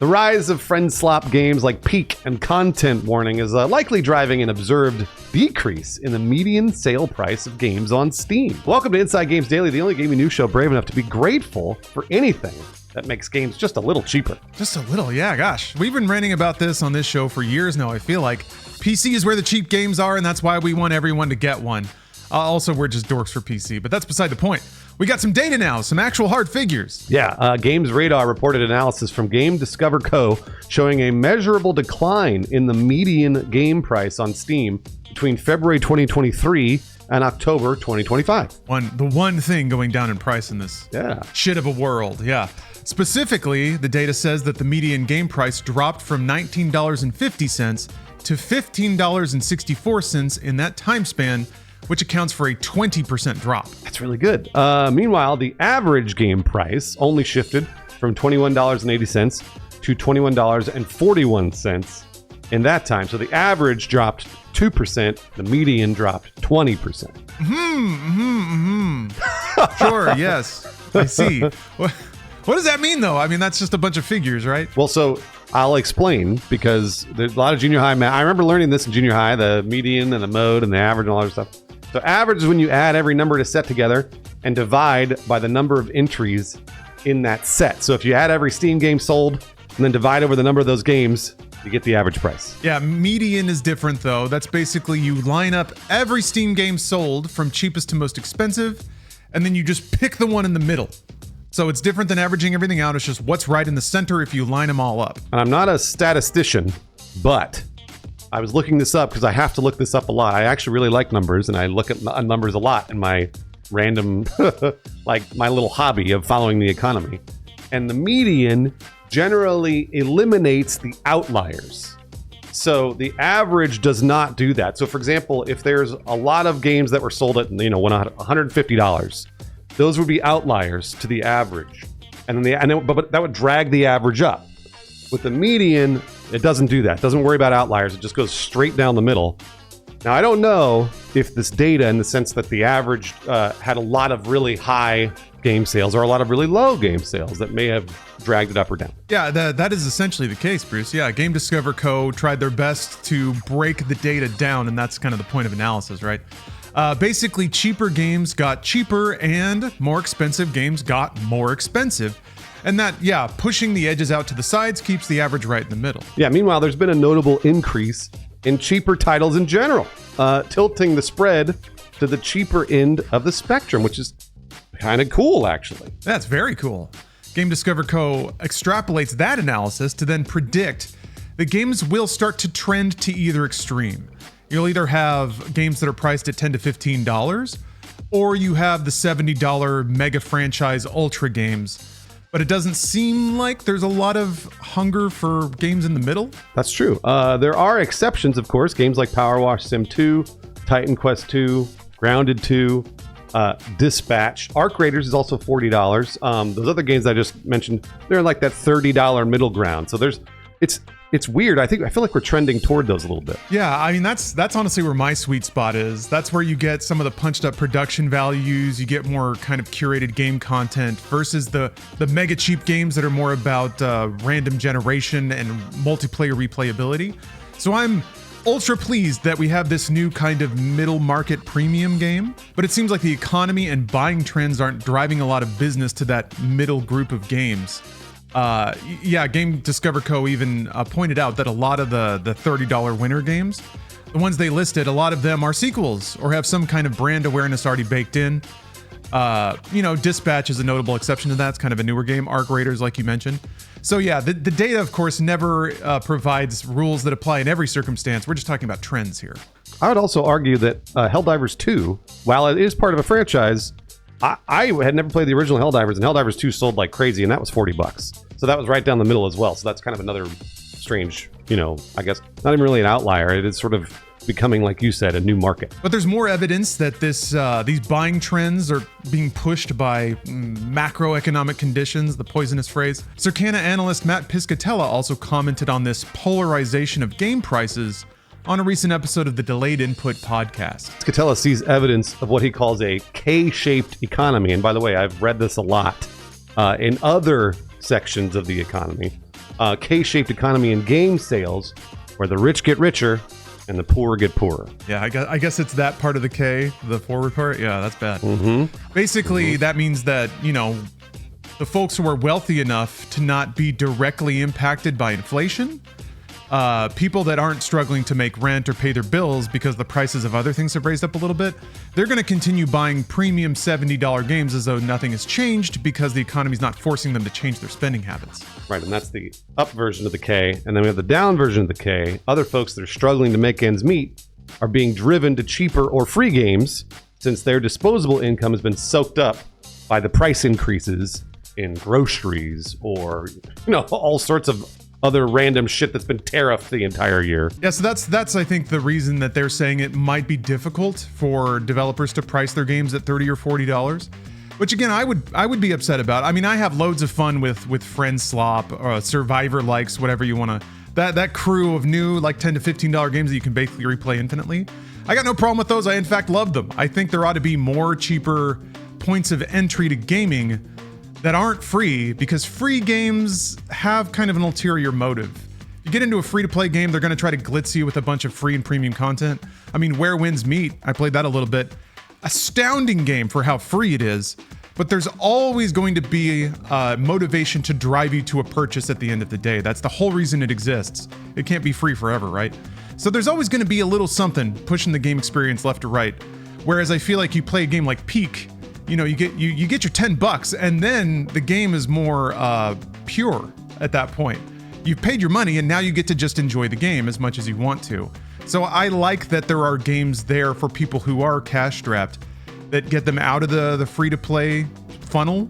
The rise of friend slop games like Peak and Content Warning is likely driving an observed decrease in the median sale price of games on Steam. Welcome to Inside Games Daily, the only gaming news show brave enough to be grateful for anything that makes games just a little cheaper. Just a little, yeah, gosh. We've been ranting about this on this show for years now, I feel like. PC is where the cheap games are, and that's why we want everyone to get one. Also, we're just dorks for PC, but that's beside the point. We got some data now, some actual hard figures. Yeah, Games Radar reported analysis from Game Discover Co. showing a measurable decline in the median game price on Steam between February 2023 and October 2025. The one thing going down in price in this shit of a world, yeah. Specifically, the data says that the median game price dropped from $19.50 to $15.64 in that time span, which accounts for a 20% drop. That's really good. Meanwhile, the average game price only shifted from $21.80 to $21.41 in that time. So the average dropped 2%, the median dropped 20%. Sure, yes. I see. What does that mean, though? I mean, that's just a bunch of figures, right? Well, so I'll explain, because there's a lot of junior high math. I remember learning this in junior high, the median and the mode and the average and all that stuff. So average is when you add every number to set together and divide by the number of entries in that set. So if you add every Steam game sold and then divide over the number of those games, you get the average price. Yeah, median is different, though. That's basically you line up every Steam game sold from cheapest to most expensive, and then you just pick the one in the middle. So it's different than averaging everything out. It's just what's right in the center if you line them all up. And I'm not a statistician, but I was looking this up because I have to look this up a lot. I actually really like numbers, and I look at numbers a lot in my random, like my little hobby of following the economy. And the median generally eliminates the outliers. So the average does not do that. So for example, if there's a lot of games that were sold at, $150, those would be outliers to the average. And then but that would drag the average up. With the median, it doesn't do that. It doesn't worry about outliers. It just goes straight down the middle. Now, I don't know if this data, in the sense that the average had a lot of really high game sales or a lot of really low game sales, that may have dragged it up or down. Yeah, that is essentially the case, Bruce. Yeah, Game Discover Co. tried their best to break the data down, and that's kind of the point of analysis, right? Basically, cheaper games got cheaper and more expensive games got more expensive. And that, pushing the edges out to the sides keeps the average right in the middle. Yeah, meanwhile, there's been a notable increase in cheaper titles in general, tilting the spread to the cheaper end of the spectrum, which is kind of cool, actually. That's very cool. Game Discover Co. extrapolates that analysis to then predict that games will start to trend to either extreme. You'll either have games that are priced at $10 to $15, or you have the $70 mega franchise ultra games. But it doesn't seem like there's a lot of hunger for games in the middle. That's true. There are exceptions, of course. Games like Power Wash Sim 2, Titan Quest 2, Grounded 2, Dispatch. Arc Raiders is also $40. Those other games I just mentioned, they're like that $30 middle ground. So it's weird. I feel like we're trending toward those a little bit. Yeah, I mean, that's honestly where my sweet spot is. That's where you get some of the punched up production values. You get more kind of curated game content versus the mega cheap games that are more about random generation and multiplayer replayability. So I'm ultra pleased that we have this new kind of middle market premium game, but it seems like the economy and buying trends aren't driving a lot of business to that middle group of games. Game Discover Co. even pointed out that a lot of the $30 winner games, the ones they listed, a lot of them are sequels or have some kind of brand awareness already baked in. Dispatch is a notable exception to that. It's kind of a newer game. Arc Raiders, like you mentioned. So yeah, the data, of course, never provides rules that apply in every circumstance. We're just talking about trends here. I would also argue that Helldivers 2, while it is part of a franchise, I had never played the original Helldivers, and Helldivers 2 sold like crazy, and that was $40. So that was right down the middle as well. So that's kind of another strange, I guess, not even really an outlier. It is sort of becoming, like you said, a new market. But there's more evidence that these buying trends are being pushed by macroeconomic conditions, the poisonous phrase. Circana analyst Matt Piscatella also commented on this polarization of game prices on a recent episode of the Delayed Input podcast. Piscatella sees evidence of what he calls a K-shaped economy. And by the way, I've read this a lot in other sections of the economy. K-shaped economy in game sales, where the rich get richer and the poor get poorer. Yeah, I guess it's that part of the K, the forward part. Yeah, that's bad. Mm-hmm. Basically, that means that, the folks who are wealthy enough to not be directly impacted by inflation, people that aren't struggling to make rent or pay their bills because the prices of other things have raised up a little bit, they're going to continue buying premium $70 games as though nothing has changed because the economy's not forcing them to change their spending habits. Right, and that's the up version of the K. And then we have the down version of the K. Other folks that are struggling to make ends meet are being driven to cheaper or free games since their disposable income has been soaked up by the price increases in groceries or, all sorts of other random shit that's been tariffed the entire year. Yeah, so that's I think the reason that they're saying it might be difficult for developers to price their games at $30 or $40, which again I would be upset about. I mean, I have loads of fun with Friend Slop or Survivor Likes, whatever you want to. That crew of new like $10 to $15 games that you can basically replay infinitely. I got no problem with those. I in fact love them. I think there ought to be more cheaper points of entry to gaming that aren't free, because free games have kind of an ulterior motive. If you get into a free-to-play game, they're going to try to glitz you with a bunch of free and premium content. I mean, Where Winds Meet, I played that a little bit. Astounding game for how free it is, but there's always going to be motivation to drive you to a purchase at the end of the day. That's the whole reason it exists. It can't be free forever, right? So there's always going to be a little something pushing the game experience left or right. Whereas I feel like you play a game like Peak, you get your $10 and then the game is more pure at that point. You've paid your money and now you get to just enjoy the game as much as you want to. So I like that there are games there for people who are cash strapped that get them out of the free to play funnel,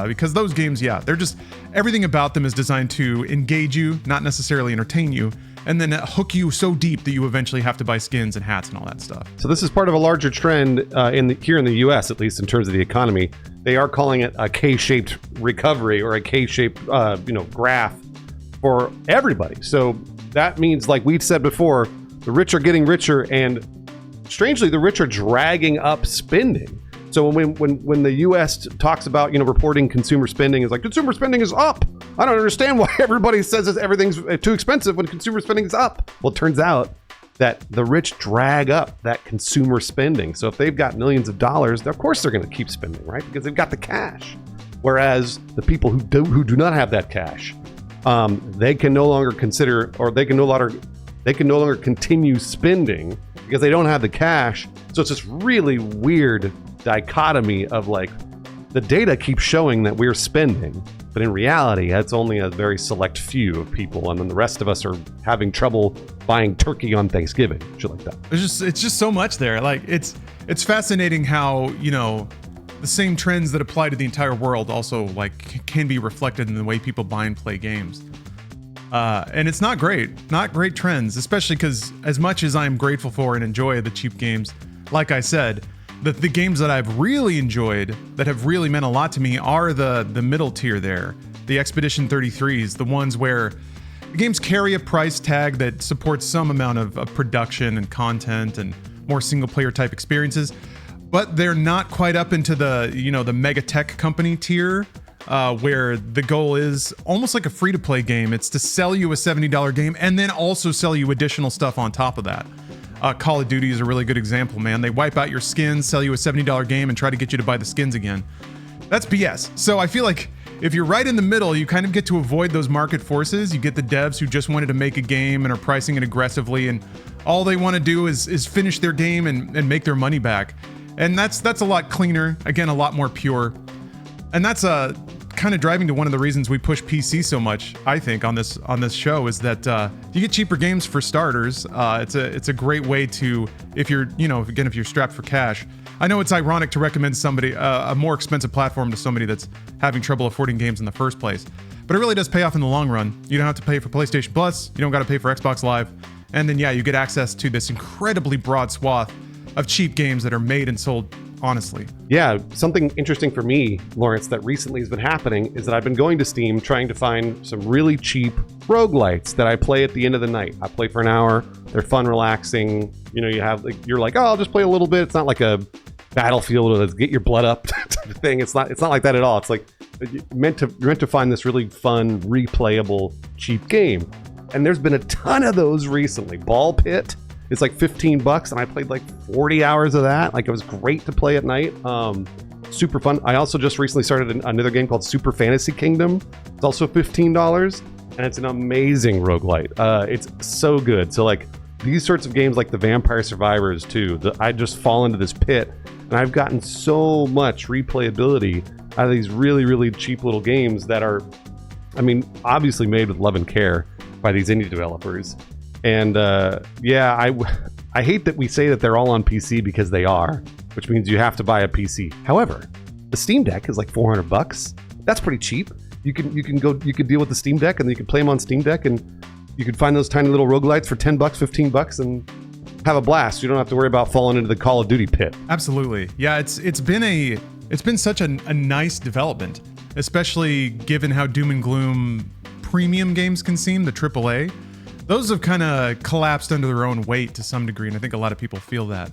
because those games, they're just, everything about them is designed to engage you, not necessarily entertain you, and then hook you so deep that you eventually have to buy skins and hats and all that stuff. So this is part of a larger trend here in the U.S., at least in terms of the economy. They are calling it a K-shaped recovery or a K-shaped graph for everybody. So that means, like we've said before, the rich are getting richer, and strangely, the rich are dragging up spending. So when the U.S. talks about reporting consumer spending, is like consumer spending is up. I don't understand why everybody says everything's too expensive when consumer spending is up. Well, it turns out that the rich drag up that consumer spending. So if they've got millions of dollars, of course they're going to keep spending, right? Because they've got the cash. Whereas the people who do not have that cash, they can no longer consider, or they can no longer continue spending because they don't have the cash. So it's this really weird dichotomy of like, the data keeps showing that we're spending, but in reality, that's only a very select few of people, and then the rest of us are having trouble buying turkey on Thanksgiving, shit like that. It's just so much there. Like it's fascinating how the same trends that apply to the entire world also like can be reflected in the way people buy and play games. And it's not great trends, especially because as much as I'm grateful for and enjoy the cheap games, like I said, the games that I've really enjoyed that have really meant a lot to me are the middle tier there, the Expedition 33s, the ones where the games carry a price tag that supports some amount of production and content and more single player type experiences, but they're not quite up into the mega tech company tier, where the goal is almost like a free-to-play game. It's to sell you a $70 game and then also sell you additional stuff on top of that. Call of Duty is a really good example, man. They wipe out your skins, sell you a $70 game, and try to get you to buy the skins again. That's BS. So I feel like if you're right in the middle, you kind of get to avoid those market forces. You get the devs who just wanted to make a game and are pricing it aggressively, and all they want to do is finish their game and make their money back. And that's a lot cleaner, again, a lot more pure. And that's kind of driving to one of the reasons we push PC so much, I think, on this show, is that you get cheaper games for starters. It's a great way to, if you're strapped for cash. I know it's ironic to recommend somebody a more expensive platform to somebody that's having trouble affording games in the first place, but it really does pay off in the long run. You don't have to pay for PlayStation Plus, you don't got to pay for Xbox Live, and then you get access to this incredibly broad swath of cheap games that are made and sold honestly. Yeah, something interesting for me, Lawrence, that recently has been happening is that I've been going to Steam trying to find some really cheap roguelites that I play at the end of the night. I play for an hour. They're fun, relaxing. You're like, oh, I'll just play a little bit. It's not like a Battlefield or let's get your blood up type of thing. It's not like that at all. It's like you're meant to find this really fun, replayable, cheap game. And there's been a ton of those recently. Ball Pit is like $15, and I played like 40 hours of that. Like, it was great to play at night. Super fun. I also just recently started another game called Super Fantasy Kingdom. It's also $15, and it's an amazing roguelite. It's so good. So like these sorts of games, like the Vampire Survivors too, I just fall into this pit, and I've gotten so much replayability out of these really, really cheap little games that are, I mean, obviously made with love and care by these indie developers. And yeah, I hate that we say that they're all on PC, because they are, which means you have to buy a PC. However, the Steam Deck is like $400. That's pretty cheap. You can deal with the Steam Deck, and you can play them on Steam Deck, and you can find those tiny little roguelites for $10, $15, and have a blast. You don't have to worry about falling into the Call of Duty pit. Absolutely. Yeah, it's been such a nice development, especially given how doom and gloom premium games can seem, the AAA. Those have kind of collapsed under their own weight to some degree, and I think a lot of people feel that.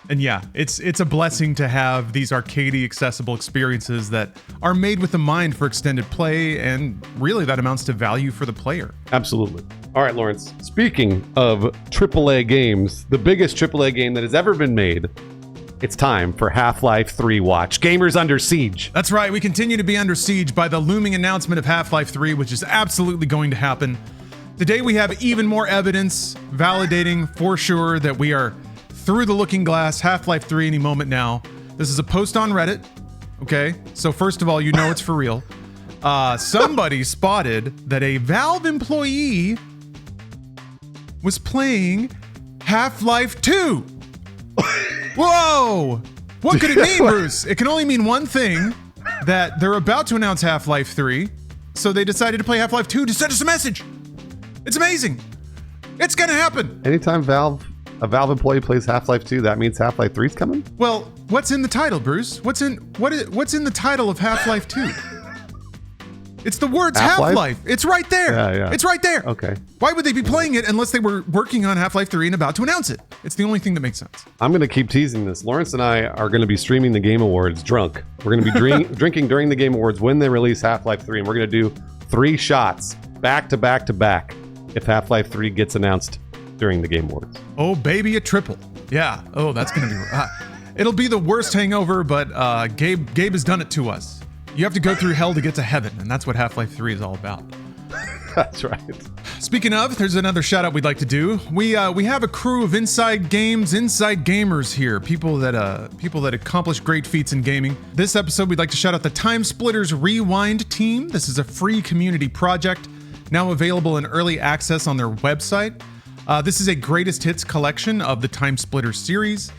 And yeah, it's a blessing to have these arcadey accessible experiences that are made with a mind for extended play, and really that amounts to value for the player. Absolutely. All right, Lawrence, speaking of AAA games, the biggest AAA game that has ever been made, it's time for Half-Life 3 Watch. Gamers under siege. That's right, we continue to be under siege by the looming announcement of Half-Life 3, which is absolutely going to happen. Today we have even more evidence validating for sure that we are through the looking glass, Half-Life 3 any moment now. This is a post on Reddit, okay? So first of all, you know it's for real. Somebody spotted that a Valve employee was playing Half-Life 2. Whoa! What could it mean, Bruce? It can only mean one thing, that they're about to announce Half-Life 3, so they decided to play Half-Life 2 to send us a message. It's amazing. It's gonna happen. Anytime a Valve employee plays Half-Life 2, that means Half-Life 3's coming? Well, what's in the title, Bruce? What's in the title of Half-Life 2? It's the words Half-Life. It's right there. Yeah. It's right there. Okay. Why would they be playing it unless they were working on Half-Life 3 and about to announce it? It's the only thing that makes sense. I'm going to keep teasing this. Lawrence and I are going to be streaming the Game Awards drunk. We're going to be drinking during the Game Awards when they release Half-Life 3, and we're going to do 3 shots back to back to back if Half-Life 3 gets announced during the Game Awards. Oh, baby, a triple. Yeah. Oh, that's going to be... it'll be the worst hangover, but Gabe has done it to us. You have to go through hell to get to heaven, and that's what Half-Life 3 is all about. That's right. Speaking of, there's another shout out we'd like to do. We have a crew of inside gamers here, people that accomplish great feats in gaming. This episode, we'd like to shout out the Time Splitters Rewind team. This is a free community project, now available in early access on their website. This is a greatest hits collection of the Time Splitters series.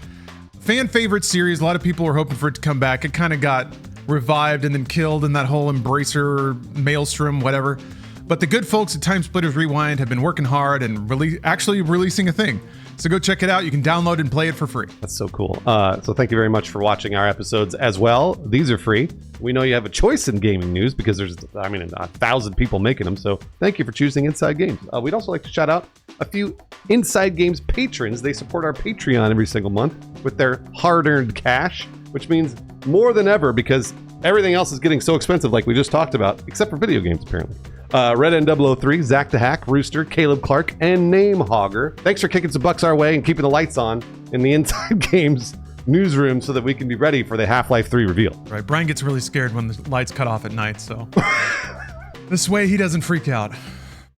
Fan favorite series. A lot of people were hoping for it to come back. It kind of got revived and then killed in that whole Embracer maelstrom, whatever. But the good folks at Time Splitters Rewind have been working hard and actually releasing a thing. So go check it out. You can download and play it for free. That's so cool. So thank you very much for watching our episodes as well. These are free. We know you have a choice in gaming news because there's, 1,000 people making them. So thank you for choosing Inside Games. We'd also like to shout out a few Inside Games patrons. They support our Patreon every single month with their hard-earned cash, which means more than ever because everything else is getting so expensive like we just talked about, except for video games apparently. Red N003, Zach the Hack, Rooster, Caleb Clark, and Name Hogger. Thanks for kicking some bucks our way and keeping the lights on in the Inside Games newsroom so that we can be ready for the Half-Life 3 reveal. Right, Brian gets really scared when the lights cut off at night, so this way he doesn't freak out.